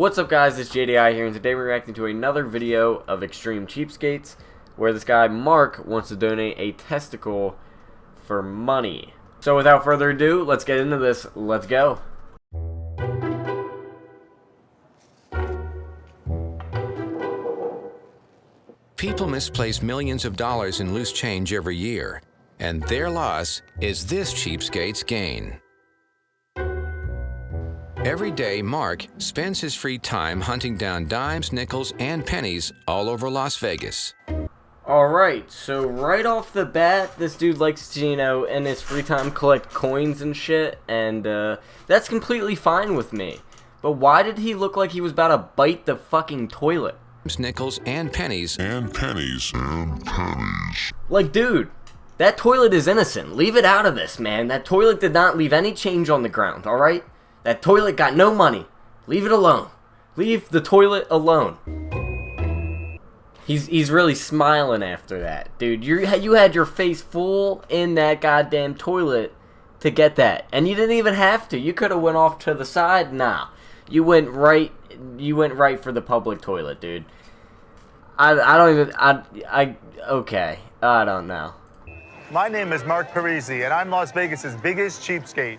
What's up guys, it's JDI here, and today we're reacting to another video of Extreme Cheapskates, where this guy Mark wants to donate a testicle for money. So without further ado, let's get into this. Let's go. People misplace millions of dollars in loose change every year, and their loss is this cheapskate's gain. Every day, Mark spends his free time hunting down dimes, nickels, and pennies all over Las Vegas. Alright, so right off the bat, this dude likes to, in his free time collect coins and shit, and that's completely fine with me. But why did he look like he was about to bite the fucking toilet? Nickels and pennies. Like, dude, that toilet is innocent. Leave it out of this, man. That toilet did not leave any change on the ground, alright? That toilet got no money. Leave it alone. Leave the toilet alone. He's really smiling after that. Dude, you had your face full in that goddamn toilet to get that. And you didn't even have to. You could have went off to the side. Nah. You went right for the public toilet, dude. Okay. I don't know. My name is Mark Parisi, and I'm Las Vegas's biggest cheapskate.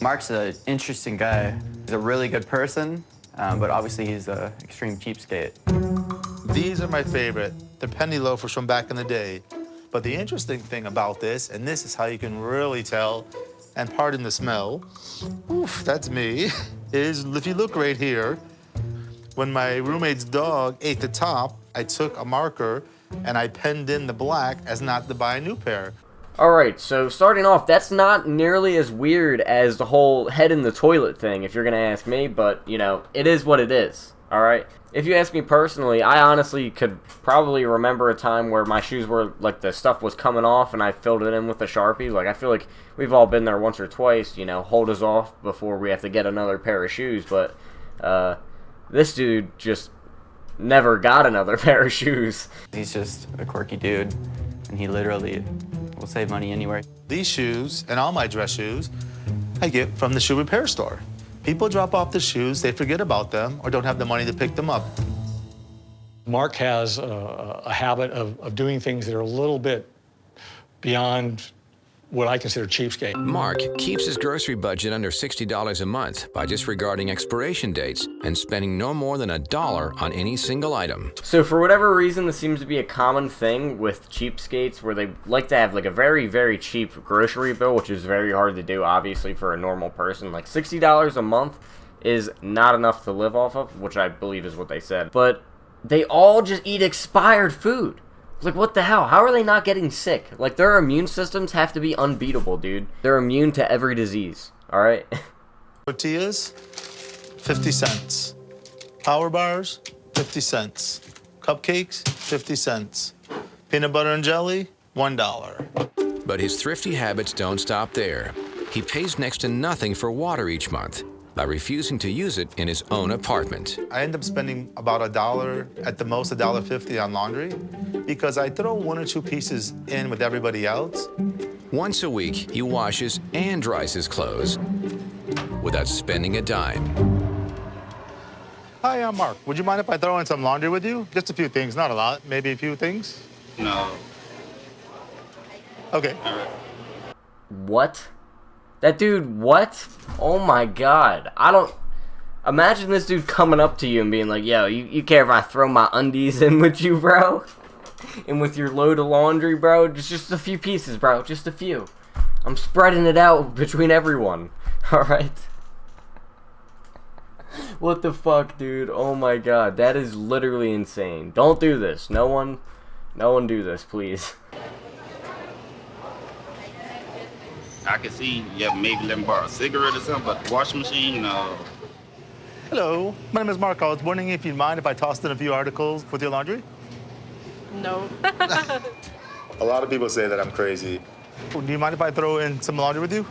Mark's an interesting guy. He's a really good person, but obviously he's an extreme cheapskate. These are my favorite. They're penny loafers from back in the day. But the interesting thing about this, and this is how you can really tell, and pardon the smell, oof, that's me, is if you look right here, when my roommate's dog ate the top, I took a marker and I penned in the black as not to buy a new pair. Alright, so starting off, that's not nearly as weird as the whole head in the toilet thing, if you're gonna ask me, but, it is what it is, alright? If you ask me personally, I honestly could probably remember a time where my shoes were, like, the stuff was coming off and I filled it in with a Sharpie. Like, I feel like we've all been there once or twice, hold us off before we have to get another pair of shoes, but, this dude just never got another pair of shoes. He's just a quirky dude, and he literally will save money anywhere. These shoes, and all my dress shoes, I get from the shoe repair store. People drop off the shoes, they forget about them, or don't have the money to pick them up. Mark has a habit of doing things that are a little bit beyond what I consider cheapskate. Mark keeps his grocery budget under $60 a month by disregarding expiration dates and spending no more than $1 on any single item. So for whatever reason, this seems to be a common thing with cheapskates where they like to have like a very, very cheap grocery bill, which is very hard to do, obviously, for a normal person. Like $60 a month is not enough to live off of, which I believe is what they said. But they all just eat expired food. Like, what the hell? How are they not getting sick? Like, their immune systems have to be unbeatable, dude. They're immune to every disease, alright? Tortillas, 50 cents. Power bars, 50 cents. Cupcakes, 50 cents. Peanut butter and jelly, $1. But his thrifty habits don't stop there. He pays next to nothing for water each month by refusing to use it in his own apartment. I end up spending about $1, at the most $1.50 on laundry, because I throw 1 or 2 pieces in with everybody else. Once a week, he washes and dries his clothes without spending a dime. Hi, I'm Mark. Would you mind if I throw in some laundry with you? Just a few things, not a lot, maybe a few things? No. Okay. All right. What? That dude, what? Oh my god. Imagine this dude coming up to you and being like, yo, you care if I throw my undies in with you, bro? And with your load of laundry, bro? Just a few pieces, bro. Just a few. I'm spreading it out between everyone. Alright? What the fuck, dude? Oh my god. That is literally insane. Don't do this. No one do this, please. I can see, yeah, maybe let me borrow a cigarette or something, but the washing machine, no. Hello, my name is Mark. I was wondering if you'd mind if I tossed in a few articles with your laundry? No. A lot of people say that I'm crazy. Do you mind if I throw in some laundry with you?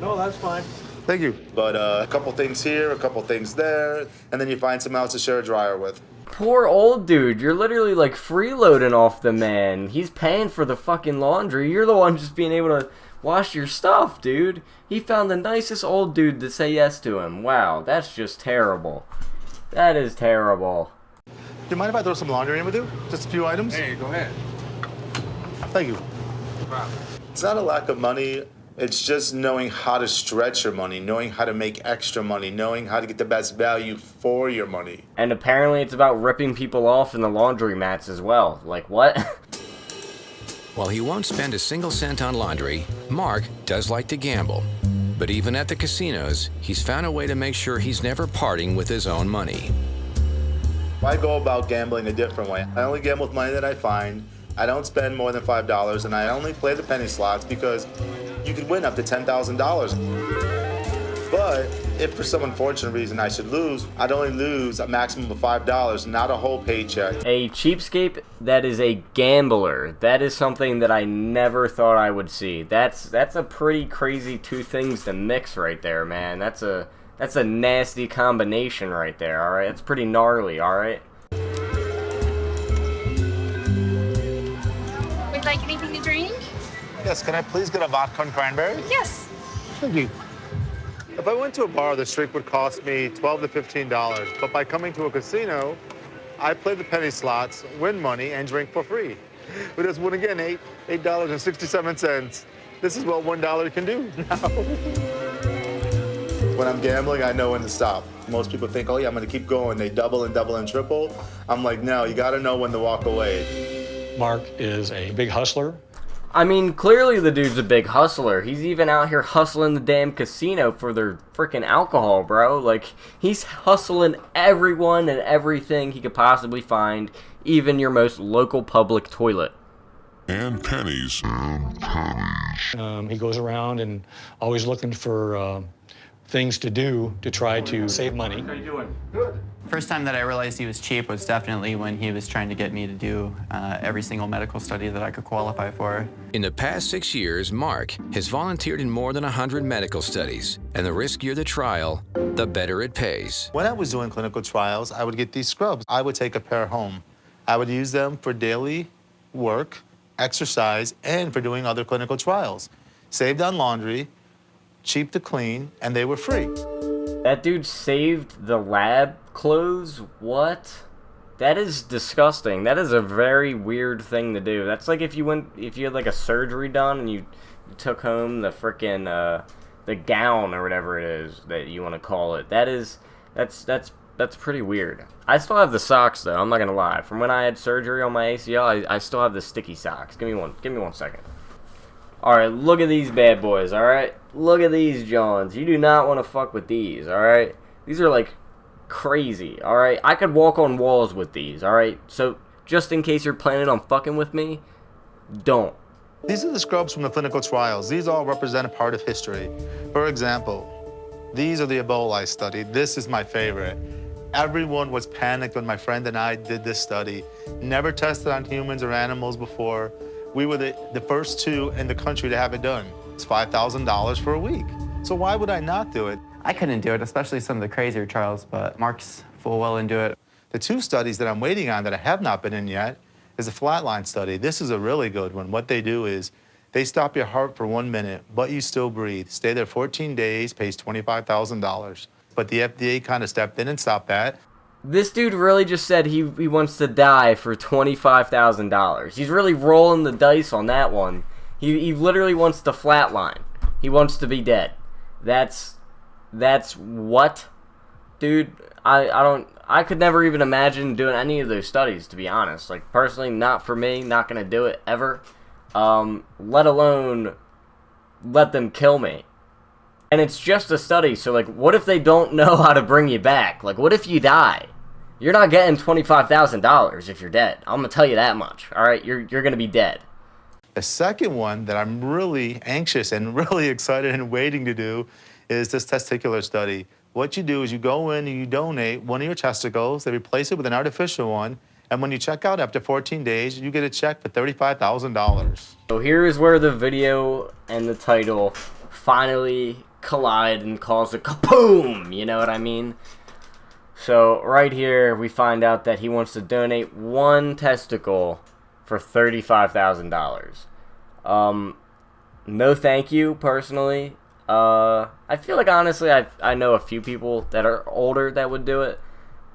No, that's fine. Thank you. But a couple things here, a couple things there, and then you find someone else to share a dryer with. Poor old dude, you're literally like freeloading off the man. He's paying for the fucking laundry. You're the one just being able to Wash your stuff, dude. He found the nicest old dude to say yes to him. Wow, that's just terrible. That is terrible. Do you mind if I throw some laundry in with you? Just a few items? Hey, go ahead. Thank you. No problem. It's not a lack of money. It's just knowing how to stretch your money, knowing how to make extra money, knowing how to get the best value for your money. And apparently it's about ripping people off in the laundry mats as well. Like, what? While he won't spend a single cent on laundry, Mark does like to gamble. But even at the casinos, he's found a way to make sure he's never parting with his own money. I go about gambling a different way. I only gamble with money that I find. I don't spend more than $5, and I only play the penny slots because you could win up to $10,000. But if for some unfortunate reason I should lose, I'd only lose a maximum of $5, not a whole paycheck. A cheapskate that is a gambler. That is something that I never thought I would see. That's a pretty crazy two things to mix right there, man. That's a nasty combination right there, alright? It's pretty gnarly, alright? Would you like anything to drink? Yes, can I please get a vodka and cranberry? Yes. Thank you. If I went to a bar, the drink would cost me $12 to $15. But by coming to a casino, I play the penny slots, win money, and drink for free. We just win again, $8.67. This is what $1 can do now. When I'm gambling, I know when to stop. Most people think, oh yeah, I'm gonna keep going. They double and double and triple. I'm like, no, you gotta know when to walk away. Mark is a big hustler. I mean, clearly the dude's a big hustler. He's even out here hustling the damn casino for their freaking alcohol, bro. Like, he's hustling everyone and everything he could possibly find, even your most local public toilet. And pennies. He goes around and always looking for things to do to try to save money. How you doing? Good. First time that I realized he was cheap was definitely when he was trying to get me to do every single medical study that I could qualify for. In the past 6 years, Mark has volunteered in more than 100 medical studies, and the riskier the trial, the better it pays. When I was doing clinical trials, I would get these scrubs. I would take a pair home. I would use them for daily work, exercise, and for doing other clinical trials. Saved on laundry, cheap to clean, and they were free. That dude saved the lab clothes? What? That is disgusting. That is a very weird thing to do. That's like if you had like a surgery done and you took home the frickin' the gown or whatever it is that you want to call it. That's pretty weird. I still have the socks though, I'm not gonna lie. From when I had surgery on my ACL, I still have the sticky socks. Give me one second. Alright, look at these bad boys, alright? Look at these Johns. You do not want to fuck with these, alright? These are like crazy, alright? I could walk on walls with these, alright? So, just in case you're planning on fucking with me, don't. These are the scrubs from the clinical trials. These all represent a part of history. For example, these are the Ebola study. This is my favorite. Everyone was panicked when my friend and I did this study. Never tested on humans or animals before. We were the first two in the country to have it done. It's $5,000 for a week. So why would I not do it? I couldn't do it, especially some of the crazier trials, but Mark's full well into it. The two studies that I'm waiting on that I have not been in yet is the flatline study. This is a really good one. What they do is they stop your heart for 1 minute, but you still breathe. Stay there 14 days, pays $25,000. But the FDA kind of stepped in and stopped that. This dude really just said he wants to die for $25,000. He's really rolling the dice on that one. He literally wants to flatline. He wants to be dead. That's what? Dude, I could never even imagine doing any of those studies, to be honest. Like, personally, not for me, not gonna do it ever. Let alone let them kill me. And it's just a study, so like, what if they don't know how to bring you back? Like, what if you die? You're not getting $25,000 if you're dead. I'm gonna tell you that much, alright? You're gonna be dead. The second one that I'm really anxious and really excited and waiting to do is this testicular study. What you do is you go in and you donate one of your testicles, they replace it with an artificial one, and when you check out after 14 days, you get a check for $35,000. So here is where the video and the title finally collide and cause a kaboom, you know what I mean? So right here we find out that he wants to donate one testicle for $35,000. no thank you, personally. I feel like, honestly, I know a few people that are older that would do it.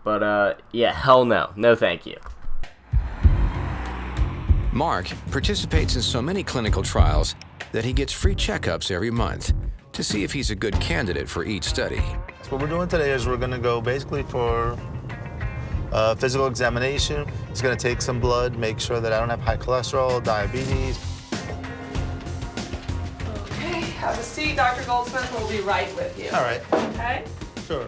But, yeah, hell no. No thank you. Mark participates in so many clinical trials that he gets free checkups every month to see if he's a good candidate for each study. So what we're doing today is we're gonna go basically for physical examination. He's gonna take some blood, make sure that I don't have high cholesterol, diabetes. Okay, have a seat. Dr. Goldsmith will be right with you. All right, Okay? sure.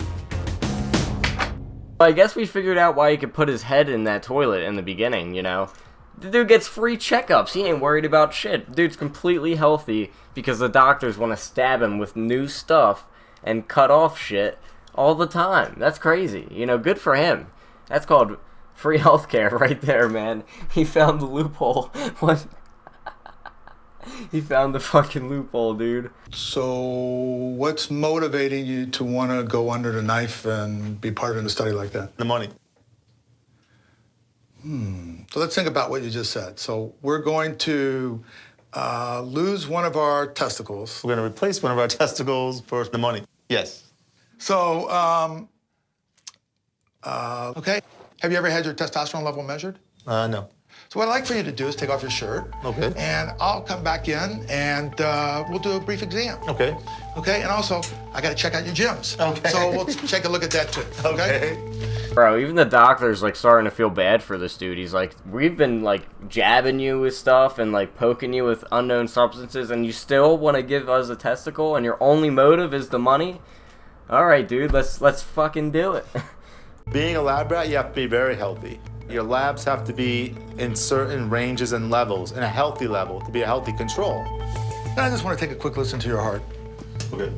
I guess we figured out why he could put his head in that toilet in the beginning, you know? The dude gets free checkups. He ain't worried about shit. Dude's completely healthy because the doctors want to stab him with new stuff and cut off shit all the time. That's crazy. You know, good for him. That's called free healthcare right there, man. He found the loophole. What? He found the fucking loophole, dude. So what's motivating you to want to go under the knife and be part of a study like that? The money. So let's think about what you just said. So we're going to lose one of our testicles. We're gonna replace one of our testicles for the money. Yes. So, okay. Have you ever had your testosterone level measured? No. So what I'd like for you to do is take off your shirt. Okay. And I'll come back in and we'll do a brief exam. Okay. Okay, and also, I gotta check out your gyms. Okay. So we'll take a look at that too, okay? Bro, even the doctor's, like, starting to feel bad for this dude. He's like, we've been, like, jabbing you with stuff and, like, poking you with unknown substances, and you still want to give us a testicle, and your only motive is the money? Alright, dude, let's fucking do it. Being a lab rat, you have to be very healthy. Your labs have to be in certain ranges and levels, in a healthy level, to be a healthy control. And I just want to take a quick listen to your heart. Okay.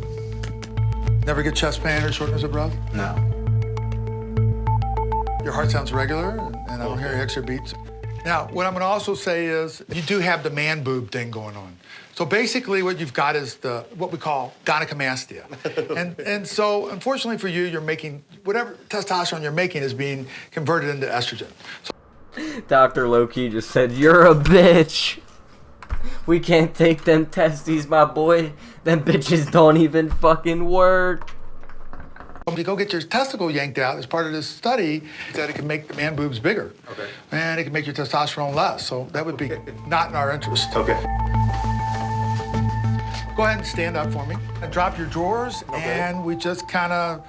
Never get chest pain or shortness of breath? No. Your heart sounds regular, and I don't hear extra beats. Now, what I'm gonna also say is, you do have the man boob thing going on. So basically what you've got is what we call gynecomastia. and so, unfortunately for you, you're making, whatever testosterone you're making is being converted into estrogen. So, Dr. Loki just said, you're a bitch. We can't take them testes, my boy. Them bitches don't even fucking work. if you go get your testicle yanked out as part of this study, that it can make the man boobs bigger. Okay. And it can make your testosterone less. So that would be not in our interest. Okay. Go ahead and stand up for me. And drop your drawers, and we just kind of,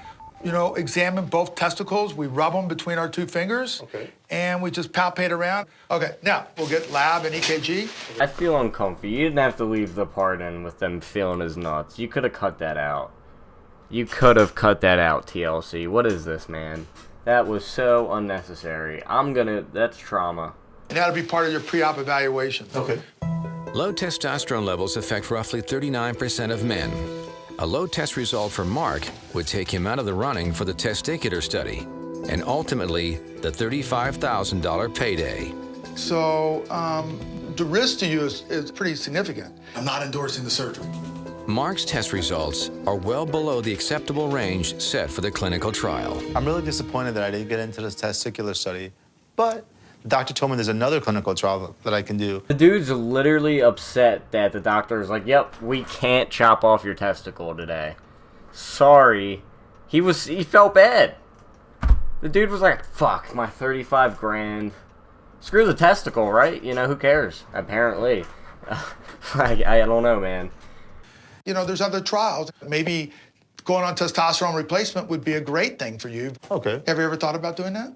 examine both testicles. We rub them between our two fingers. Okay. And we just palpate around. Okay, now we'll get lab and EKG. I feel uncomfy. You didn't have to leave the part in with them feeling his nuts. You could have cut that out. You could have cut that out, TLC. What is this, man? That was so unnecessary. That's trauma. And that'll be part of your pre-op evaluation. Okay. Low testosterone levels affect roughly 39% of men. A low test result for Mark would take him out of the running for the testicular study and ultimately the $35,000 payday. So the risk to you is pretty significant. I'm not endorsing the surgery. Mark's test results are well below the acceptable range set for the clinical trial. I'm really disappointed that I didn't get into this testicular study, but the doctor told me there's another clinical trial that I can do. The dude's literally upset that the doctor is like, yep, we can't chop off your testicle today. Sorry. He felt bad. The dude was like, fuck, my 35 grand. Screw the testicle, right? Who cares? Apparently. I don't know, man. There's other trials. Maybe going on testosterone replacement would be a great thing for you. Okay. Have you ever thought about doing that?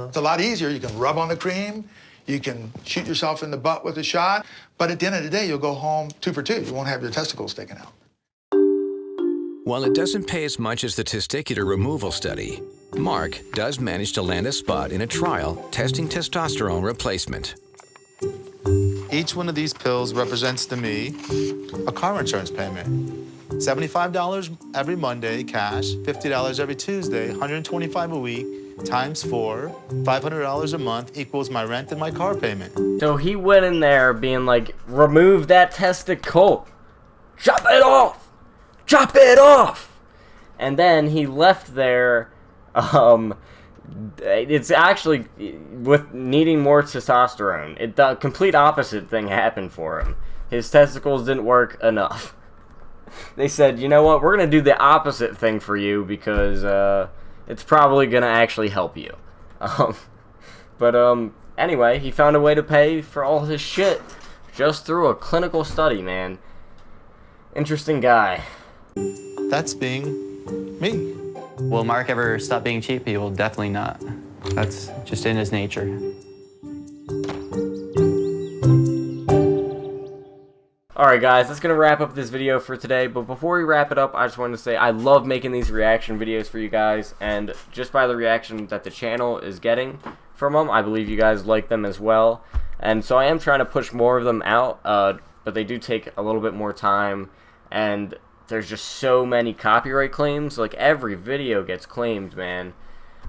It's a lot easier. You can rub on the cream. You can shoot yourself in the butt with a shot. But at the end of the day, you'll go home 2 for 2. You won't have your testicles taken out. While it doesn't pay as much as the testicular removal study, Mark does manage to land a spot in a trial testing testosterone replacement. Each one of these pills represents to me a car insurance payment. $75 every Monday, cash, $50 every Tuesday, $125 a week, times 4, $500 a month equals my rent and my car payment. So he went in there being like, remove that testicle. Chop it off. Chop it off. And then he left there, it's actually with needing more testosterone. The complete opposite thing happened for him. his testicles didn't work enough. They said, you know what, we're going to do the opposite thing for you because it's probably going to actually help you. Anyway, he found a way to pay for all his shit just through a clinical study, man. Interesting guy. That's being me. Will Mark ever stop being cheap? He will definitely not. That's just in his nature. Alright guys, that's going to wrap up this video for today, but before we wrap it up, I just wanted to say I love making these reaction videos for you guys, and just by the reaction that the channel is getting from them, I believe you guys like them as well, and so I am trying to push more of them out, but they do take a little bit more time, and there's just so many copyright claims. Like, every video gets claimed, man.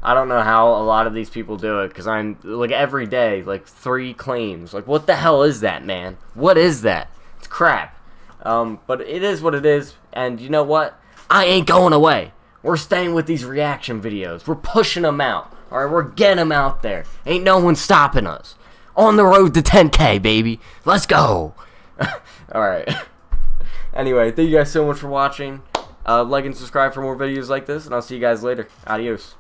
I don't know how a lot of these people do it, because I'm, like, every day, like, 3 claims. Like, what the hell is that, man? What is that? It's crap. But it is what it is, and you know what? I ain't going away. We're staying with these reaction videos. We're pushing them out. Alright, we're getting them out there. Ain't no one stopping us. On the road to 10K, baby. Let's go. Alright. Anyway, thank you guys so much for watching. Like and subscribe for more videos like this, and I'll see you guys later. Adios.